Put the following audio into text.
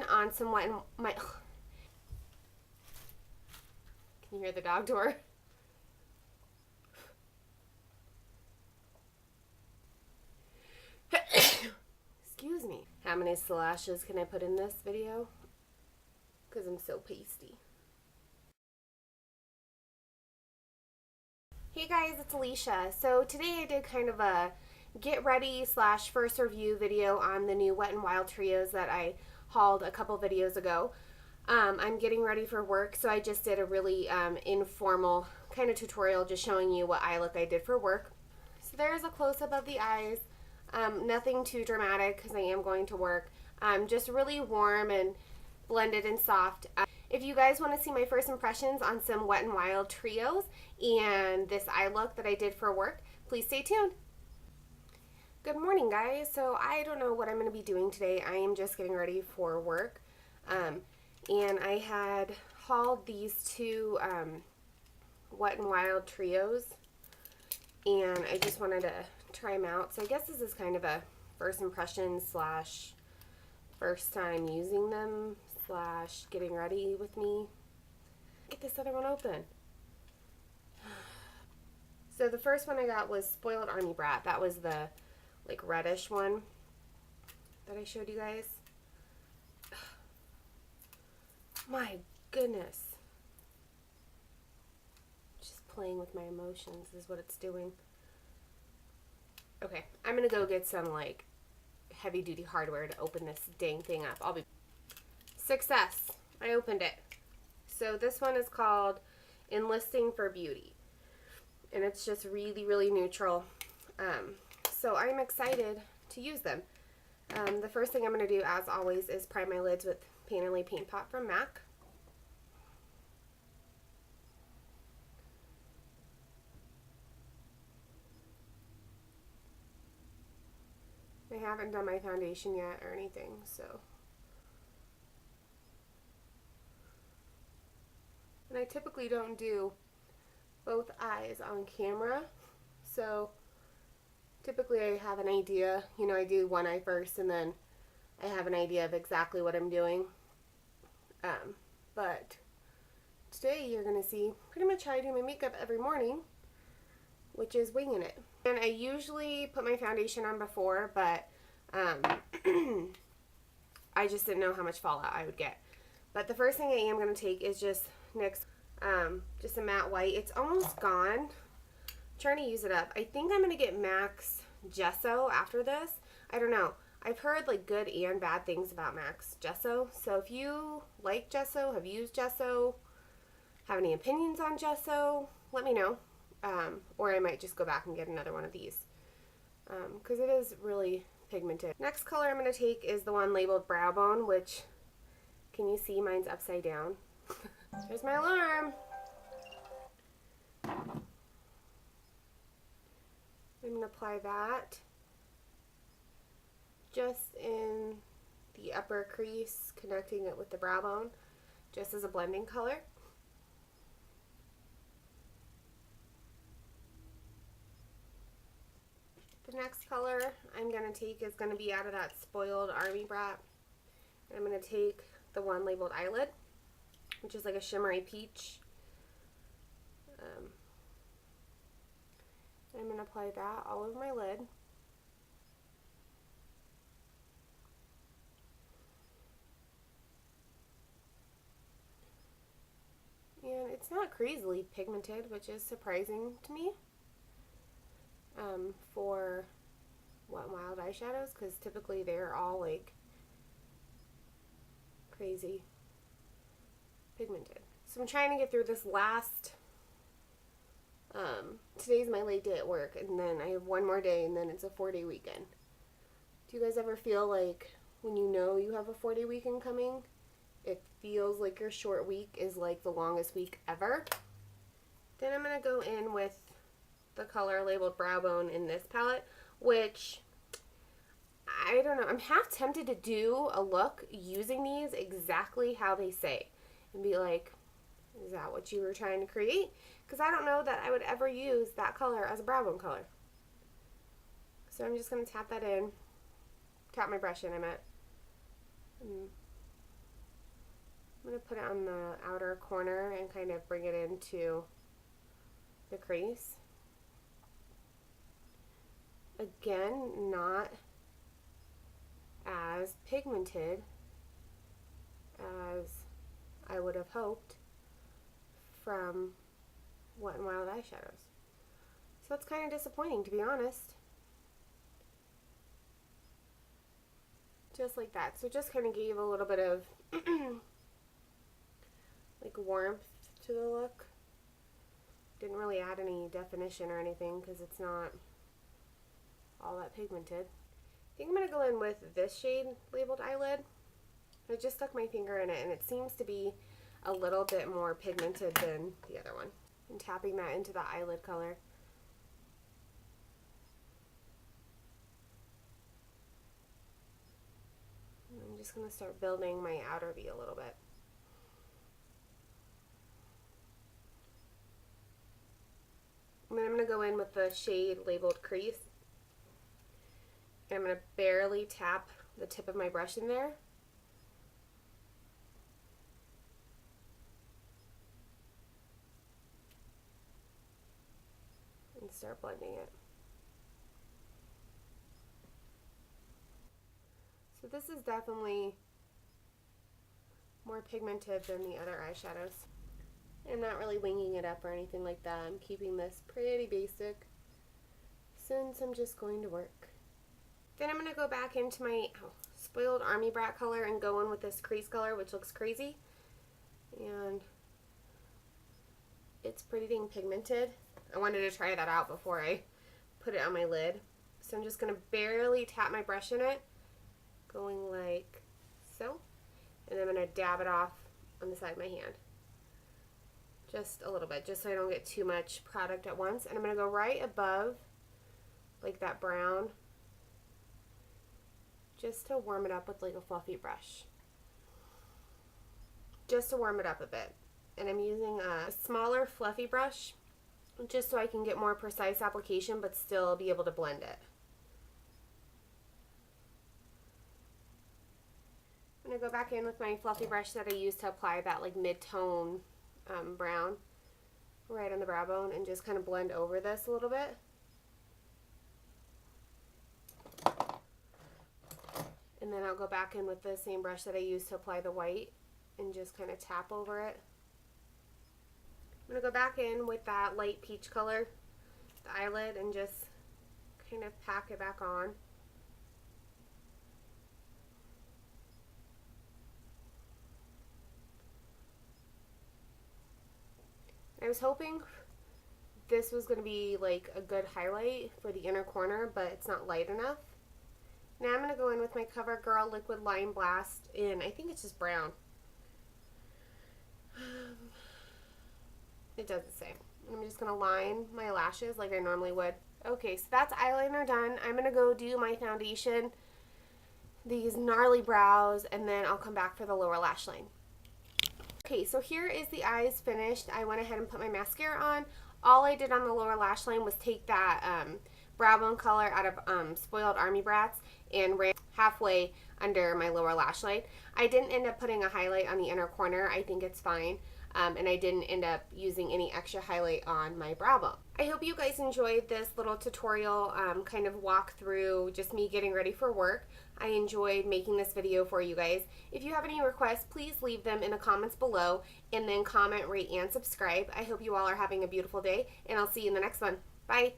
impression on some Wet n my. Can you hear the dog door? Excuse me. How many slashes can I put in this video? Because I'm so pasty. Hey guys, it's Alicia. So today I did kind of a get ready / first review video on the new Wet n Wild trios that I hauled a couple videos ago. I'm getting ready for work, so I just did a really informal kind of tutorial just showing you what eye look I did for work. So there's a close-up of the eyes. Nothing too dramatic because I am going to work. Just really warm and blended and soft. If you guys want to see my first impressions on some Wet n Wild trios and this eye look that I did for work, please stay tuned. Good morning, guys. So I don't know what I'm going to be doing today. I am just getting ready for work. And I had hauled these two Wet n Wild trios, and I just wanted to try them out. So I guess this is kind of a first impression / first time using them / getting ready with me. Get this other one open. So the first one I got was Spoiled Army Brat. That was the like reddish one that I showed you guys. My goodness. Just playing with my emotions is what it's doing. Okay, I'm gonna go get some like heavy duty hardware to open this dang thing up. I'll be success. I opened it. So this one is called Enlisting for Beauty, and it's just really neutral. So I'm excited to use them. The first thing I'm going to do, as always, is prime my lids with Painterly Paint Pot from MAC. I haven't done my foundation yet or anything, so. And I typically don't do both eyes on camera, so typically I have an idea. You know, I do one eye first and then I have an idea of exactly what I'm doing. But today you're going to see pretty much how I do my makeup every morning, which is winging it. And I usually put my foundation on before, but I just didn't know how much fallout I would get. But the first thing I am going to take is just NYX, just a matte white. It's almost gone. I'm trying to use it up. I think I'm going to get MAC's Gesso after this. I don't know. I've heard like good and bad things about MAC's Gesso. So if you like Gesso, have used Gesso, have any opinions on Gesso, let me know. Or I might just go back and get another one of these. Because it is really pigmented. Next color I'm going to take is the one labeled Brow Bone, which, can you see mine's upside down? There's my alarm. I'm going to apply that just in the upper crease, connecting it with the brow bone, just as a blending color. The next color I'm going to take is going to be out of that Spoiled Army Brat. I'm going to take the one labeled Eyelid, which is like a shimmery peach. I'm going to apply that all over my lid. And it's not crazily pigmented, which is surprising to me for Wet n Wild eyeshadows, because typically they're all like crazy pigmented. So I'm trying to get through this last, today's my late day at work, and then I have one more day, and then it's a 4-day weekend. Do you guys ever feel like when you know you have a 4-day weekend coming, it feels like your short week is like the longest week ever? Then I'm going to go in with the color labeled Brow Bone in this palette, which, I don't know, I'm half tempted to do a look using these exactly how they say and be like, is that what you were trying to create? Because I don't know that I would ever use that color as a brow bone color. So I'm just going to tap that in, tap my brush in, I meant. I'm going to put it on the outer corner and kind of bring it into the crease. Again, not as pigmented as I would have hoped from Wet n Wild eyeshadows. So it's kind of disappointing, to be honest. Just like that. So just kind of gave a little bit of like warmth to the look. Didn't really add any definition or anything because it's not all that pigmented. I think I'm going to go in with this shade labeled Eyelid. I just stuck my finger in it and it seems to be a little bit more pigmented than the other one. And tapping that into the eyelid color. And I'm just going to start building my outer V a little bit. And then I'm going to go in with the shade labeled Crease. And I'm going to barely tap the tip of my brush in there. And start blending it. So this is definitely more pigmented than the other eyeshadows. I'm not really winging it up or anything like that. I'm keeping this pretty basic since I'm just going to work. Then I'm going to go back into my Spoiled Army Brat color and go in with this crease color, which looks crazy. And it's pretty dang pigmented. I wanted to try that out before I put it on my lid. So I'm just going to barely tap my brush in it, going like so. And then I'm going to dab it off on the side of my hand. Just a little bit, just so I don't get too much product at once. And I'm going to go right above, like that brown, just to warm it up with like a fluffy brush. Just to warm it up a bit. And I'm using a smaller fluffy brush, just so I can get more precise application, but still be able to blend it. I'm going to go back in with my fluffy brush that I used to apply that like mid-tone brown right on the brow bone and just kind of blend over this a little bit. And then I'll go back in with the same brush that I used to apply the white and just kind of tap over it. I'm going to go back in with that light peach color, the eyelid, and just kind of pack it back on. I was hoping this was going to be like a good highlight for the inner corner, but it's not light enough. Now I'm going to go in with my CoverGirl Liquid Lime Blast in, I think it's just brown. It doesn't say. I'm just going to line my lashes like I normally would. Okay, so that's eyeliner done. I'm going to go do my foundation, these gnarly brows, and then I'll come back for the lower lash line. Okay, so here is the eyes finished. I went ahead and put my mascara on. All I did on the lower lash line was take that brow bone color out of Spoiled Army Brats and ran halfway under my lower lash line. I didn't end up putting a highlight on the inner corner. I think it's fine. And I didn't end up using any extra highlight on my brow bone. I hope you guys enjoyed this little tutorial kind of walk through just me getting ready for work. I enjoyed making this video for you guys. If you have any requests, please leave them in the comments below and then comment, rate, and subscribe. I hope you all are having a beautiful day, and I'll see you in the next one. Bye!